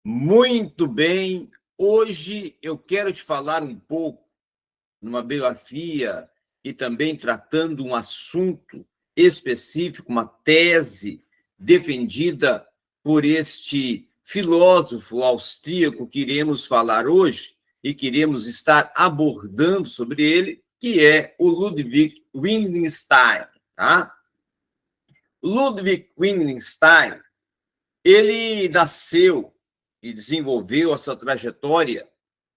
Muito bem. Hoje eu quero te falar um pouco numa biografia e também tratando um assunto específico, uma tese defendida por este filósofo austríaco que iremos falar hoje e queremos estar abordando sobre ele, que é o Ludwig Wittgenstein, tá? Ludwig Wittgenstein, ele nasceu e desenvolveu a sua trajetória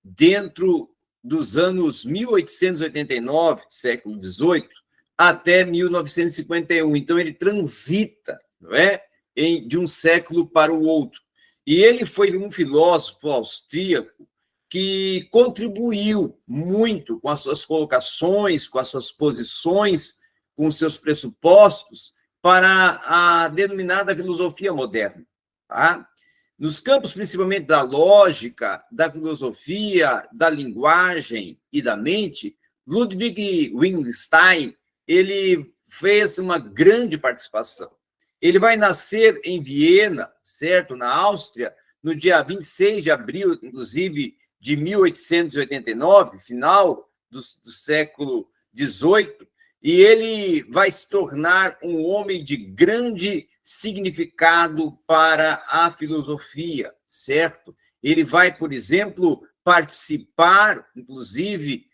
dentro dos anos 1889, século XVIII, até 1951. Então, ele transita, não é, de um século para o outro. E ele foi um filósofo austríaco que contribuiu muito com as suas colocações, com as suas posições, com os seus pressupostos para a denominada filosofia moderna. Tá? Nos campos, principalmente da lógica, da filosofia, da linguagem e da mente, Ludwig Wittgenstein, ele fez uma grande participação. Ele vai nascer em Viena, certo, na Áustria, no dia 26 de abril, inclusive, de 1889, final do século XVIII, e ele vai se tornar um homem de grande significado para a filosofia, certo? Ele vai, por exemplo, participar, inclusive,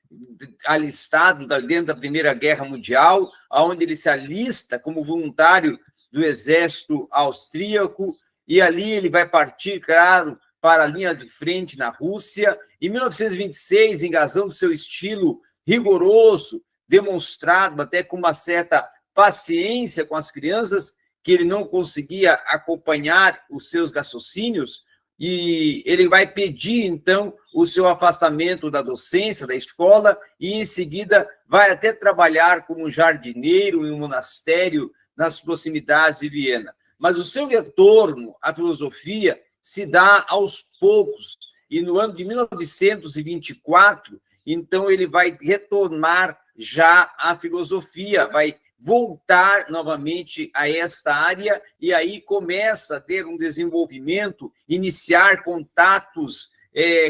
alistado dentro da Primeira Guerra Mundial, onde ele se alista como voluntário do exército austríaco, e ali ele vai partir, claro, para a linha de frente na Rússia. Em 1926, em razão do seu estilo rigoroso, demonstrado até com uma certa paciência com as crianças, que ele não conseguia acompanhar os seus raciocínios, e ele vai pedir, então, o seu afastamento da docência, da escola, e, em seguida, vai até trabalhar como jardineiro em um monastério nas proximidades de Viena. Mas o seu retorno à filosofia se dá aos poucos, e no ano de 1924, então, ele vai retornar já à filosofia, vai voltar novamente a esta área, e aí começa a ter um desenvolvimento, iniciar contatos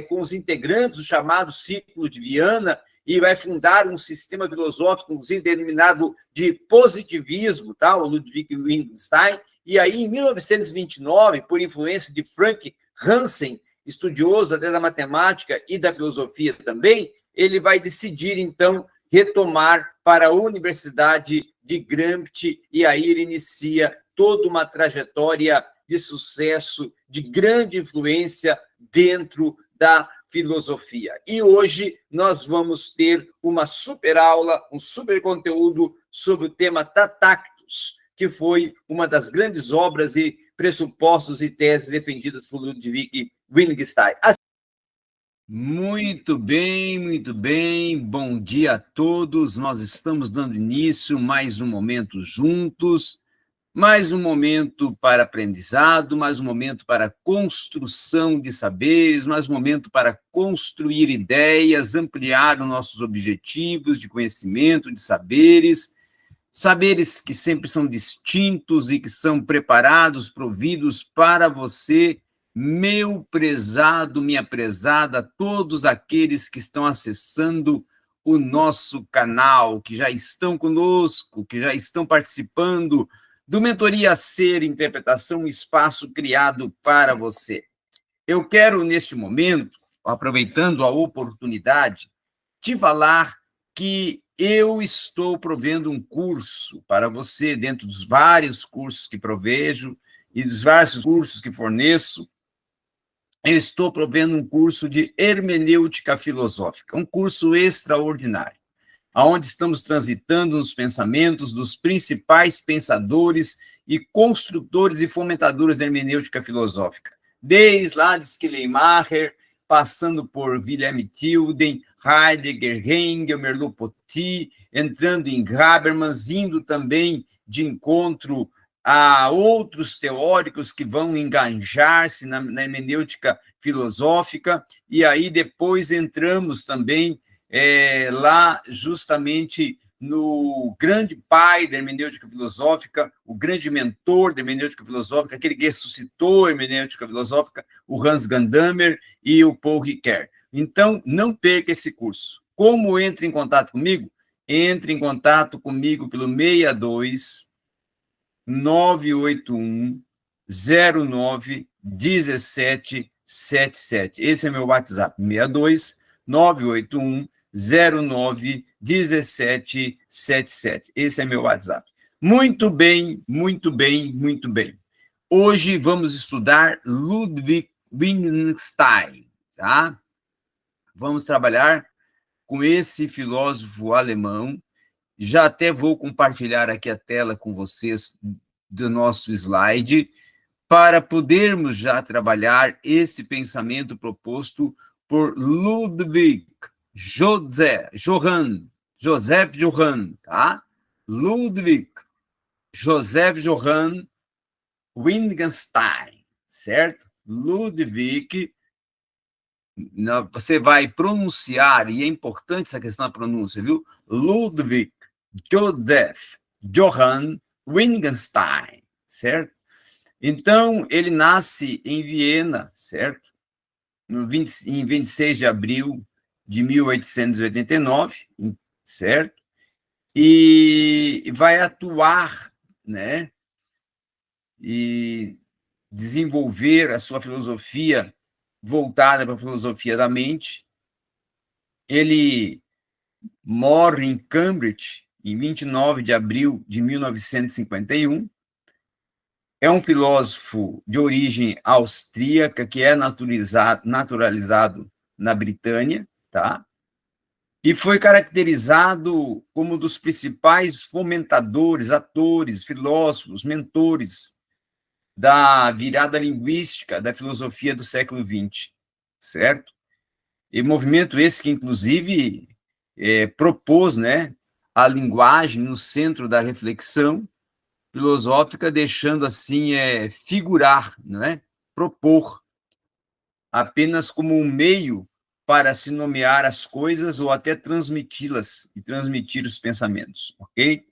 com os integrantes do chamado Círculo de Viana, e vai fundar um sistema filosófico, inclusive denominado de positivismo, tá? O Ludwig Wittgenstein, e aí em 1929, por influência de Frank Hansen, estudioso até da matemática e da filosofia também, ele vai decidir, então, retomar para a Universidade de Gramsci, e aí ele inicia toda uma trajetória de sucesso, de grande influência dentro da filosofia. E hoje nós vamos ter uma super aula, um super conteúdo sobre o tema Tatactus, que foi uma das grandes obras e pressupostos e teses defendidas por Ludwig Wittgenstein. Muito bem, muito bem. Bom dia a todos. Nós estamos dando início a mais um momento juntos, mais um momento para aprendizado, mais um momento para construção de saberes, mais um momento para construir ideias, ampliar os nossos objetivos de conhecimento, de saberes, saberes que sempre são distintos e que são preparados, providos para você, meu prezado, minha prezada, todos aqueles que estão acessando o nosso canal, que já estão conosco, que já estão participando do Mentoria Ser Interpretação, um espaço criado para você. Eu quero, neste momento, aproveitando a oportunidade, te falar que eu estou provendo um curso para você, dentro dos vários cursos que provejo e dos vários cursos que forneço. Eu estou provendo um curso de hermenêutica filosófica, um curso extraordinário, onde estamos transitando nos pensamentos dos principais pensadores e construtores e fomentadores da hermenêutica filosófica, desde lá de Schleiermacher, passando por Wilhelm Tilden, Heidegger, Hegel, Merleau-Ponty, entrando em Habermas, indo também de encontro a outros teóricos que vão enganjar-se na hermenêutica filosófica, e aí depois entramos também lá justamente no grande pai da hermenêutica filosófica, o grande mentor da hermenêutica filosófica, aquele que ressuscitou a hermenêutica filosófica, o Hans Gadamer e o Paul Ricoeur. Então, não perca esse curso. Como entre em contato comigo? Entre em contato comigo pelo 62 981 09 17 77. Esse é meu WhatsApp, 62 981 09 17 77. Esse é meu WhatsApp. Muito bem, muito bem, muito bem. Hoje vamos estudar Ludwig Wittgenstein, tá? Vamos trabalhar com esse filósofo alemão. Já até vou compartilhar aqui a tela com vocês do nosso slide, para podermos já trabalhar esse pensamento proposto por Ludwig Joseph Johann, tá? Ludwig Joseph Johann Wittgenstein, certo? Ludwig, você vai pronunciar, e é importante essa questão da pronúncia, viu? Ludwig Joseph Johann Wittgenstein, certo? Então, ele nasce em Viena, certo? Em 26 de abril de 1889, certo? E vai atuar, né? E desenvolver a sua filosofia voltada para a filosofia da mente. Ele morre em Cambridge em 29 de abril de 1951. É um filósofo de origem austríaca que é naturalizado na Britânia, tá? E foi caracterizado como um dos principais fomentadores, atores, filósofos, mentores da virada linguística da filosofia do século XX, certo? E movimento esse que, inclusive, propôs, né, a linguagem no centro da reflexão filosófica, deixando assim figurar, né, propor, apenas como um meio para se nomear as coisas ou até transmiti-las e transmitir os pensamentos, ok?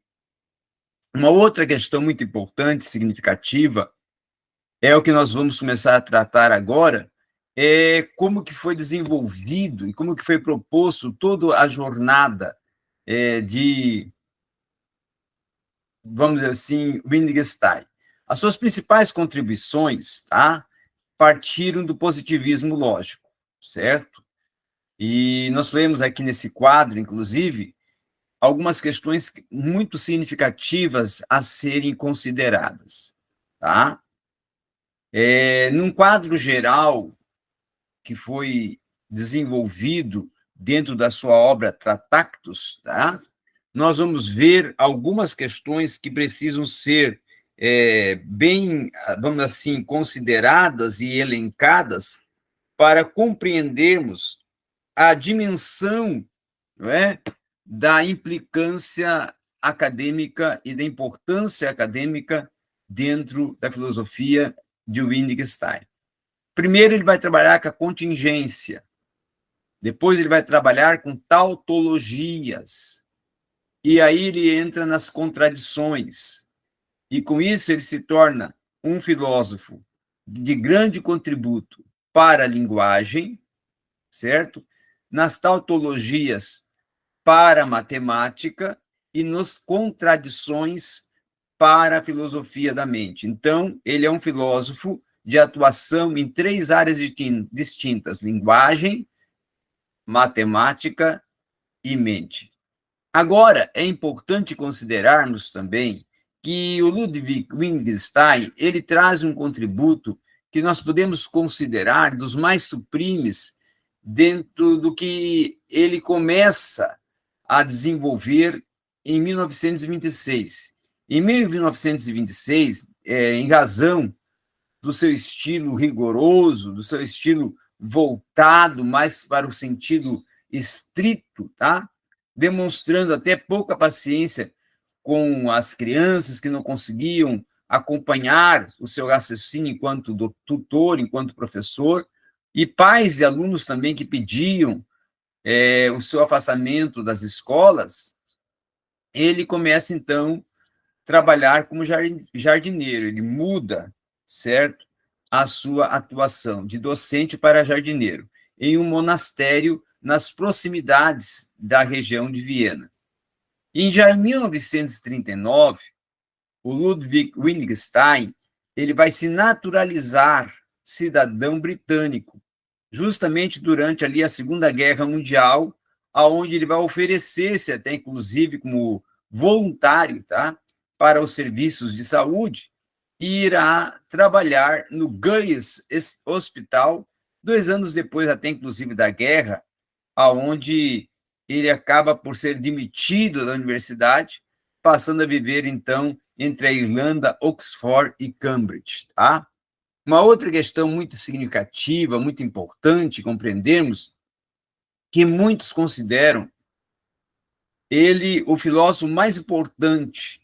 Uma outra questão muito importante, significativa, é o que nós vamos começar a tratar agora, é como que foi desenvolvido e como que foi proposto toda a jornada de, vamos dizer assim, Wittgenstein. As suas principais contribuições, tá, partiram do positivismo lógico, certo? E nós vemos aqui nesse quadro, inclusive, algumas questões muito significativas a serem consideradas, tá? Num quadro geral que foi desenvolvido dentro da sua obra Tratactus, tá? Nós vamos ver algumas questões que precisam ser bem, vamos assim, consideradas e elencadas para compreendermos a dimensão, não é, da implicância acadêmica e da importância acadêmica dentro da filosofia de Wittgenstein. Primeiro, ele vai trabalhar com a contingência, depois ele vai trabalhar com tautologias, e aí ele entra nas contradições, e com isso ele se torna um filósofo de grande contributo para a linguagem, certo? Nas tautologias para a matemática e nas contradições para a filosofia da mente. Então, ele é um filósofo de atuação em 3 áreas distintas: linguagem, matemática e mente. Agora, é importante considerarmos também que o Ludwig Wittgenstein, ele traz um contributo que nós podemos considerar dos mais sublimes dentro do que ele começa a desenvolver em 1926. Em 1926, em razão do seu estilo rigoroso, do seu estilo voltado mais para o sentido estrito, tá? Demonstrando até pouca paciência com as crianças que não conseguiam acompanhar o seu raciocínio enquanto tutor, enquanto professor, e pais e alunos também que pediam o seu afastamento das escolas. ele começa, então, a trabalhar como jardineiro, ele muda, certo, a sua atuação de docente para jardineiro, em um monastério nas proximidades da região de Viena. E já em 1939, o Ludwig Wittgenstein ele vai se naturalizar cidadão britânico, justamente durante ali a Segunda Guerra Mundial, aonde ele vai oferecer-se até inclusive como voluntário, tá, para os serviços de saúde e irá trabalhar no Guy's Hospital 2 anos depois, até inclusive da guerra, aonde ele acaba por ser demitido da universidade, passando a viver então entre a Irlanda, Oxford e Cambridge, tá? Uma outra questão muito significativa, muito importante compreendermos, que muitos consideram ele o filósofo mais importante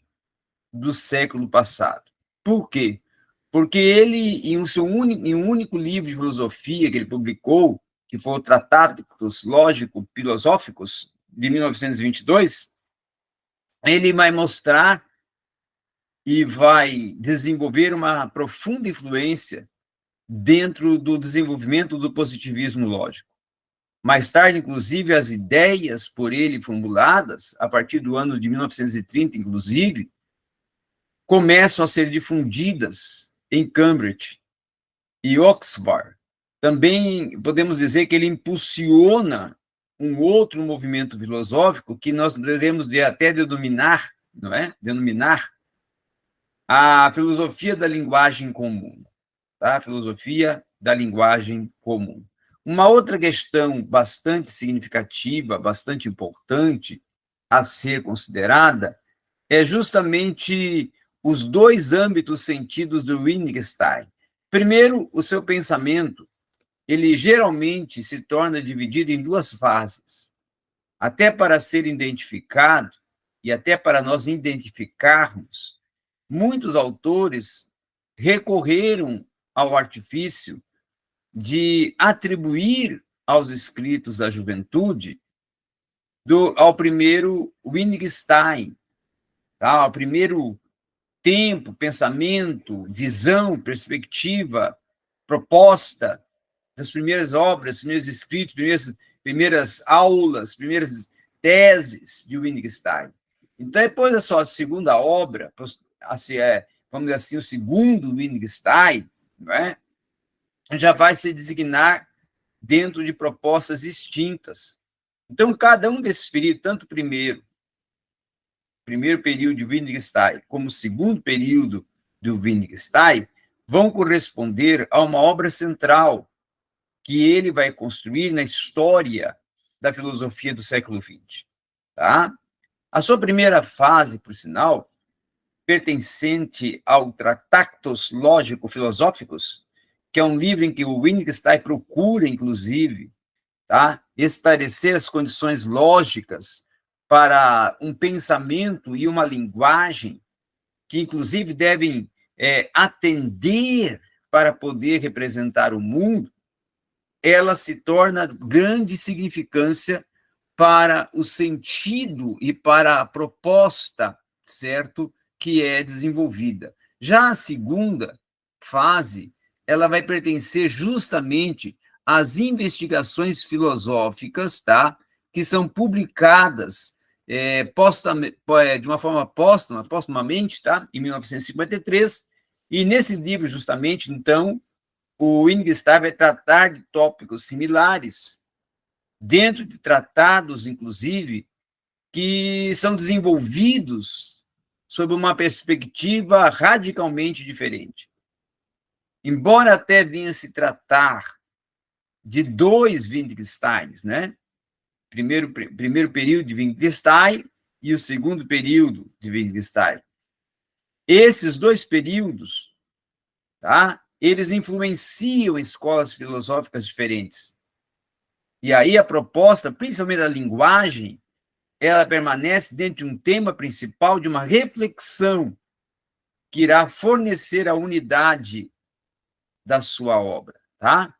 do século passado. Por quê? Porque ele, em um único livro de filosofia que ele publicou, que foi o Tratados Lógico-Filosóficos, de 1922, ele vai mostrar e vai desenvolver uma profunda influência dentro do desenvolvimento do positivismo lógico. Mais tarde, inclusive, as ideias por ele formuladas, a partir do ano de 1930, inclusive, começam a ser difundidas em Cambridge e Oxford. Também podemos dizer que ele impulsiona um outro movimento filosófico que nós devemos até denominar, não é? Denominar a filosofia da linguagem comum, tá? A filosofia da linguagem comum. Uma outra questão bastante significativa, bastante importante a ser considerada é justamente os dois âmbitos sentidos do Wittgenstein. Primeiro, o seu pensamento, ele geralmente se torna dividido em duas fases. Até para ser identificado e até para nós identificarmos, muitos autores recorreram ao artifício de atribuir aos escritos da juventude ao primeiro Wittgenstein, tá? Ao primeiro tempo, pensamento, visão, perspectiva, proposta das primeiras obras, primeiros escritos, primeiras aulas, primeiras teses de Wittgenstein. Então, depois da sua segunda obra, assim, vamos dizer assim, o segundo Wittgenstein, não é? Já vai se designar dentro de propostas distintas. Então, cada um desses períodos, tanto o primeiro período de Wittgenstein como o segundo período do Wittgenstein, vão corresponder a uma obra central que ele vai construir na história da filosofia do século XX. Tá? A sua primeira fase, por sinal, pertencente ao Tratados Lógico-Filosóficos, que é um livro em que o Wittgenstein procura, inclusive, tá, esclarecer as condições lógicas para um pensamento e uma linguagem que, inclusive, devem atender para poder representar o mundo, ela se torna grande significância para o sentido e para a proposta, certo, que é desenvolvida. Já a segunda fase, ela vai pertencer justamente às investigações filosóficas, tá, que são publicadas de uma forma póstumamente, tá, em 1953, e nesse livro, justamente, então, o Wittgenstein vai tratar de tópicos similares, dentro de tratados, inclusive, que são desenvolvidos sob uma perspectiva radicalmente diferente. Embora até venha se tratar de dois Wittgensteins, né? Primeiro período de Wittgenstein e o segundo período de Wittgenstein. Esses dois períodos, tá? Eles influenciam escolas filosóficas diferentes. E aí a proposta, principalmente da linguagem, ela permanece dentro de um tema principal de uma reflexão que irá fornecer a unidade da sua obra, tá?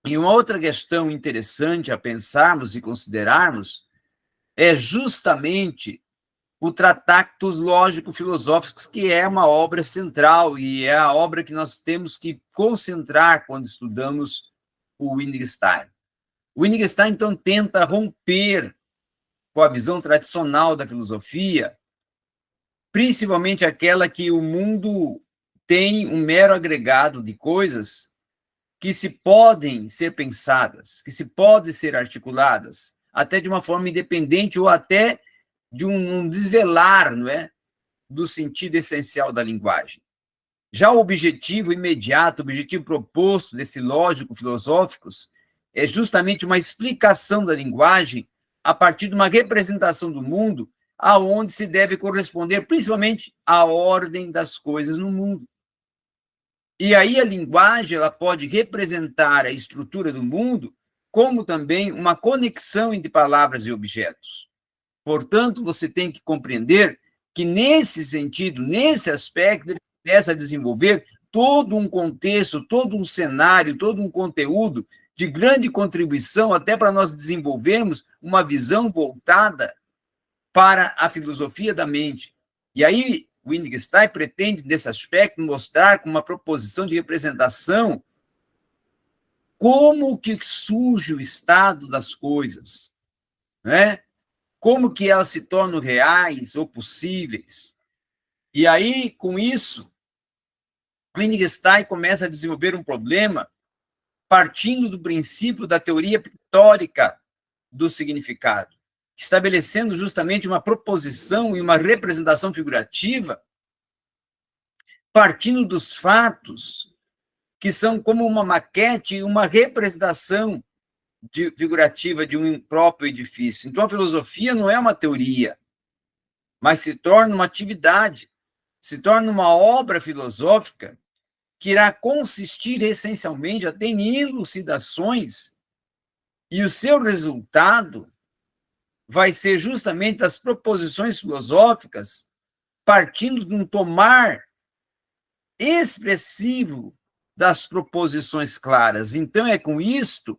E uma outra questão interessante a pensarmos e considerarmos é justamente o Tractatus Lógico-Filosóficos, que é uma obra central e é a obra que nós temos que concentrar quando estudamos o Wittgenstein. O Wittgenstein, então, tenta romper com a visão tradicional da filosofia, principalmente aquela que o mundo tem um mero agregado de coisas que se podem ser pensadas, que se podem ser articuladas, até de uma forma independente ou até de um desvelar, não é, do sentido essencial da linguagem. Já o objetivo imediato, o objetivo proposto desse lógico-filosóficos é justamente uma explicação da linguagem a partir de uma representação do mundo aonde se deve corresponder principalmente à ordem das coisas no mundo. E aí a linguagem ela pode representar a estrutura do mundo como também uma conexão entre palavras e objetos. Portanto, você tem que compreender que, nesse sentido, nesse aspecto, ele começa a desenvolver todo um contexto, todo um cenário, todo um conteúdo de grande contribuição, até para nós desenvolvermos uma visão voltada para a filosofia da mente. E aí, o Wittgenstein pretende, nesse aspecto, mostrar com uma proposição de representação como que surge o estado das coisas, né? Como que elas se tornam reais ou possíveis. E aí, com isso, Wittgenstein começa a desenvolver um problema partindo do princípio da teoria pictórica do significado, estabelecendo justamente uma proposição e uma representação figurativa partindo dos fatos que são como uma maquete e uma representação figurativa de um próprio edifício. Então, a filosofia não é uma teoria, mas se torna uma atividade, se torna uma obra filosófica que irá consistir essencialmente até em elucidações, e o seu resultado vai ser justamente as proposições filosóficas partindo de um tomar expressivo das proposições claras. Então, é com isto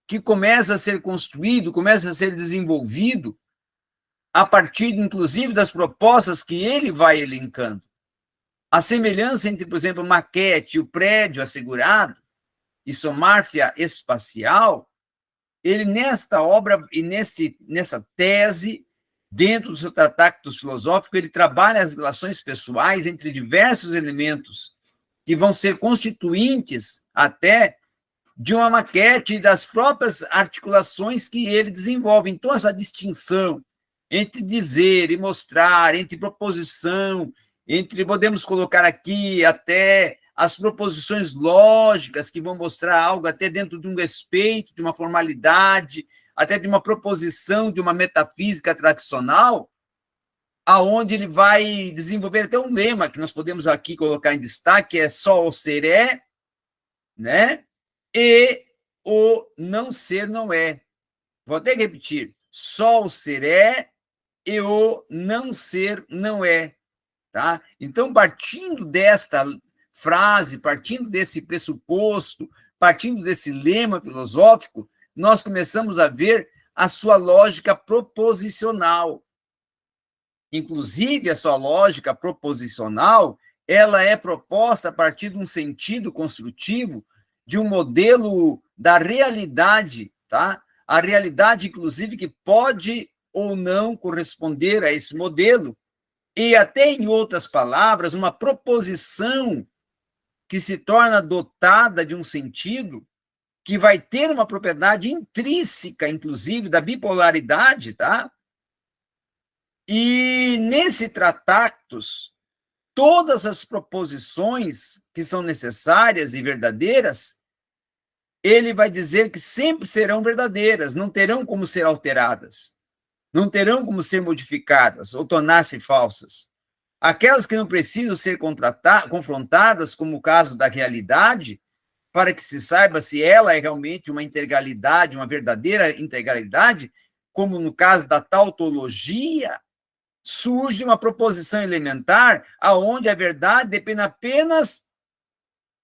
que começa a ser construído, começa a ser desenvolvido, a partir, inclusive, das propostas que ele vai elencando. A semelhança entre, por exemplo, maquete e o prédio assegurado, isomorfia espacial, ele, nesta obra e nessa tese, dentro do seu Tractatus Filosófico, ele trabalha as relações pessoais entre diversos elementos que vão ser constituintes até de uma maquete e das próprias articulações que ele desenvolve. Então, essa distinção entre dizer e mostrar, entre proposição, entre, podemos colocar aqui até as proposições lógicas que vão mostrar algo até dentro de um respeito, de uma formalidade, até de uma proposição de uma metafísica tradicional, aonde ele vai desenvolver até um lema que nós podemos aqui colocar em destaque, é só o ser é, né? E o não ser não é. Vou até repetir. Só o ser é e o não ser não é. Tá? Então, partindo desta frase, partindo desse pressuposto, partindo desse lema filosófico, nós começamos a ver a sua lógica proposicional. Inclusive, a sua lógica proposicional, ela é proposta a partir de um sentido construtivo de um modelo da realidade, tá? A realidade, inclusive, que pode ou não corresponder a esse modelo, e até, em outras palavras, uma proposição que se torna dotada de um sentido que vai ter uma propriedade intrínseca, inclusive, da bipolaridade, tá? E nesse Tractatus, todas as proposições que são necessárias e verdadeiras, ele vai dizer que sempre serão verdadeiras, não terão como ser alteradas, não terão como ser modificadas ou tornar-se falsas. Aquelas que não precisam ser confrontadas, como o caso da realidade, para que se saiba se ela é realmente uma integralidade, uma verdadeira integralidade, como no caso da tautologia, surge uma proposição elementar aonde a verdade depende apenas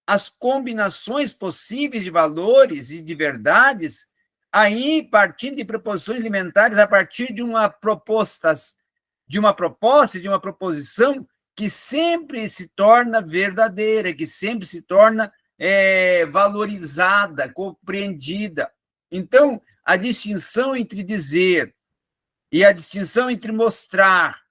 as combinações possíveis de valores e de verdades, aí partindo de proposições elementares a partir de uma propostas de uma proposta, de uma proposição que sempre se torna verdadeira, que sempre se torna valorizada, compreendida. Então, a distinção entre dizer e a distinção entre mostrar,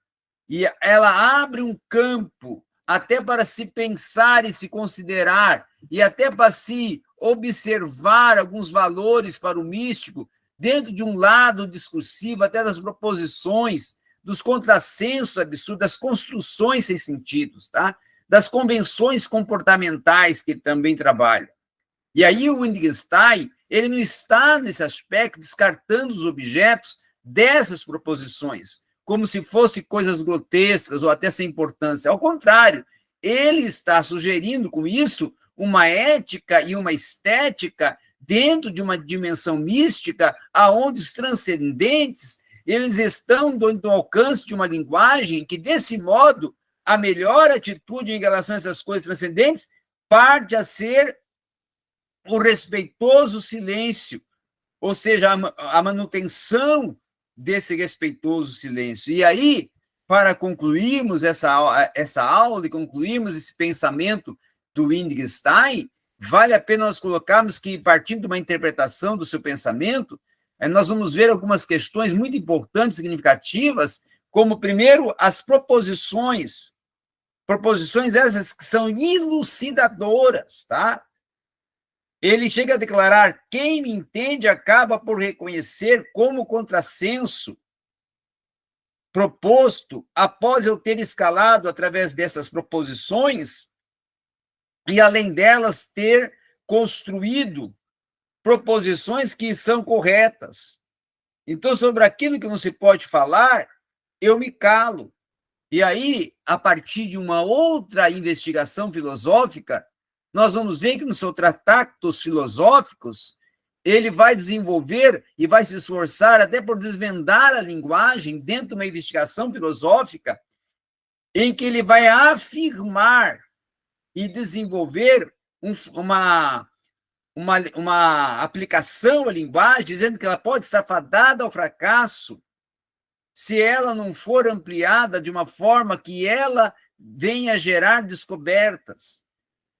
e ela abre um campo até para se pensar e se considerar, e até para se observar alguns valores para o místico, dentro de um lado discursivo, até das proposições, dos contrassensos absurdos, das construções sem sentidos, tá? Das convenções comportamentais que ele também trabalha. E aí o Wittgenstein, ele não está, nesse aspecto, descartando os objetos dessas proposições, como se fossem coisas grotescas ou até sem importância. Ao contrário, ele está sugerindo com isso uma ética e uma estética dentro de uma dimensão mística, aonde os transcendentes eles estão do alcance de uma linguagem que, desse modo, a melhor atitude em relação a essas coisas transcendentes parte a ser o respeitoso silêncio, ou seja, a manutenção desse respeitoso silêncio. E aí, para concluirmos essa aula e concluirmos esse pensamento do Wittgenstein, vale a pena nós colocarmos que, partindo de uma interpretação do seu pensamento, nós vamos ver algumas questões muito importantes, significativas, como, primeiro, as proposições essas que são elucidadoras, tá? Ele chega a declarar: quem me entende acaba por reconhecer como contrassenso proposto após eu ter escalado através dessas proposições e, além delas, ter construído proposições que são corretas. Então, sobre aquilo que não se pode falar, eu me calo. E aí, a partir de uma outra investigação filosófica, nós vamos ver que nos seus tratados filosóficos, ele vai desenvolver e vai se esforçar até por desvendar a linguagem dentro de uma investigação filosófica, em que ele vai afirmar e desenvolver uma aplicação à linguagem, dizendo que ela pode estar fadada ao fracasso se ela não for ampliada de uma forma que ela venha gerar descobertas.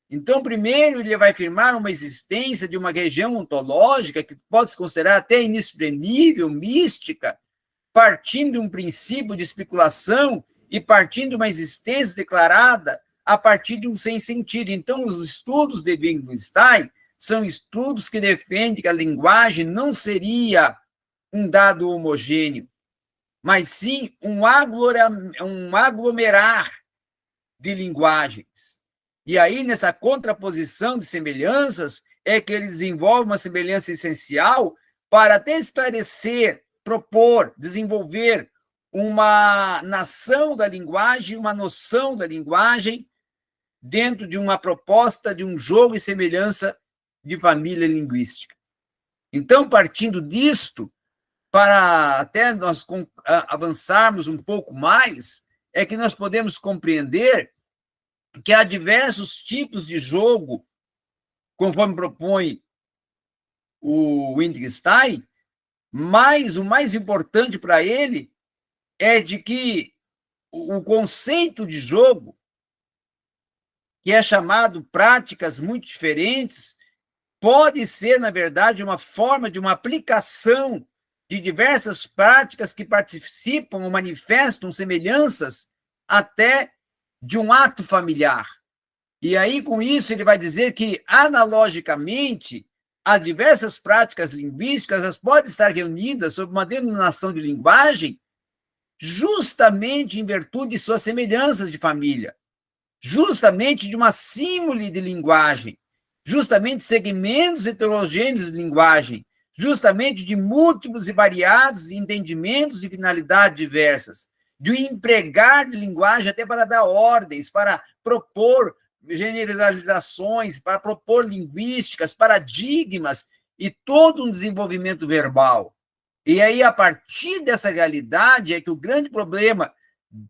Então, primeiro, ele vai afirmar uma existência de uma região ontológica que pode se considerar até inexprimível, mística, partindo de um princípio de especulação e partindo de uma existência declarada a partir de um sem sentido. Então, os estudos de Wittgenstein são estudos que defendem que a linguagem não seria um dado homogêneo, mas sim um aglomerar de linguagens. E aí, nessa contraposição de semelhanças, é que ele desenvolve uma semelhança essencial para até esclarecer, propor, desenvolver uma nação da linguagem, uma noção da linguagem, dentro de uma proposta de um jogo e semelhança de família linguística. Então, partindo disto, para até nós avançarmos um pouco mais, é que nós podemos compreender que há diversos tipos de jogo, conforme propõe o Wittgenstein, mas o mais importante para ele é de que o conceito de jogo, que é chamado práticas muito diferentes, pode ser, na verdade, uma forma de uma aplicação de diversas práticas que participam ou manifestam semelhanças até de um ato familiar. E aí, com isso, ele vai dizer que, analogicamente, as diversas práticas linguísticas elas podem estar reunidas sob uma denominação de linguagem justamente em virtude de suas semelhanças de família, justamente de uma símile de linguagem, justamente segmentos heterogêneos de linguagem, justamente de múltiplos e variados entendimentos e finalidades diversas, de empregar de linguagem até para dar ordens, para propor generalizações, para propor linguísticas, paradigmas e todo um desenvolvimento verbal. E aí, a partir dessa realidade, é que o grande problema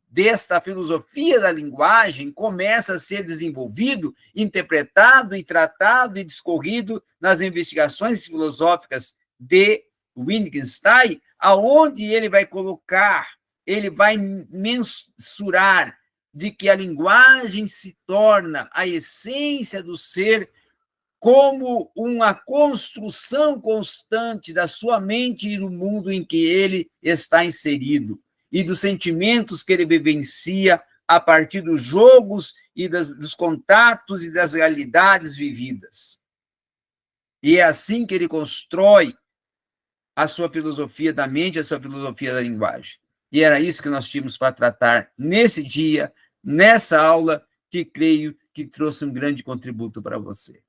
desta filosofia da linguagem começa a ser desenvolvido, interpretado e tratado e discorrido nas investigações filosóficas de Wittgenstein, aonde ele vai colocar ele vai mensurar de que a linguagem se torna a essência do ser como uma construção constante da sua mente e do mundo em que ele está inserido, e dos sentimentos que ele vivencia a partir dos jogos e dos contatos e das realidades vividas. E é assim que ele constrói a sua filosofia da mente, a sua filosofia da linguagem. E era isso que nós tínhamos para tratar nesse dia, nessa aula, que creio que trouxe um grande contributo para você.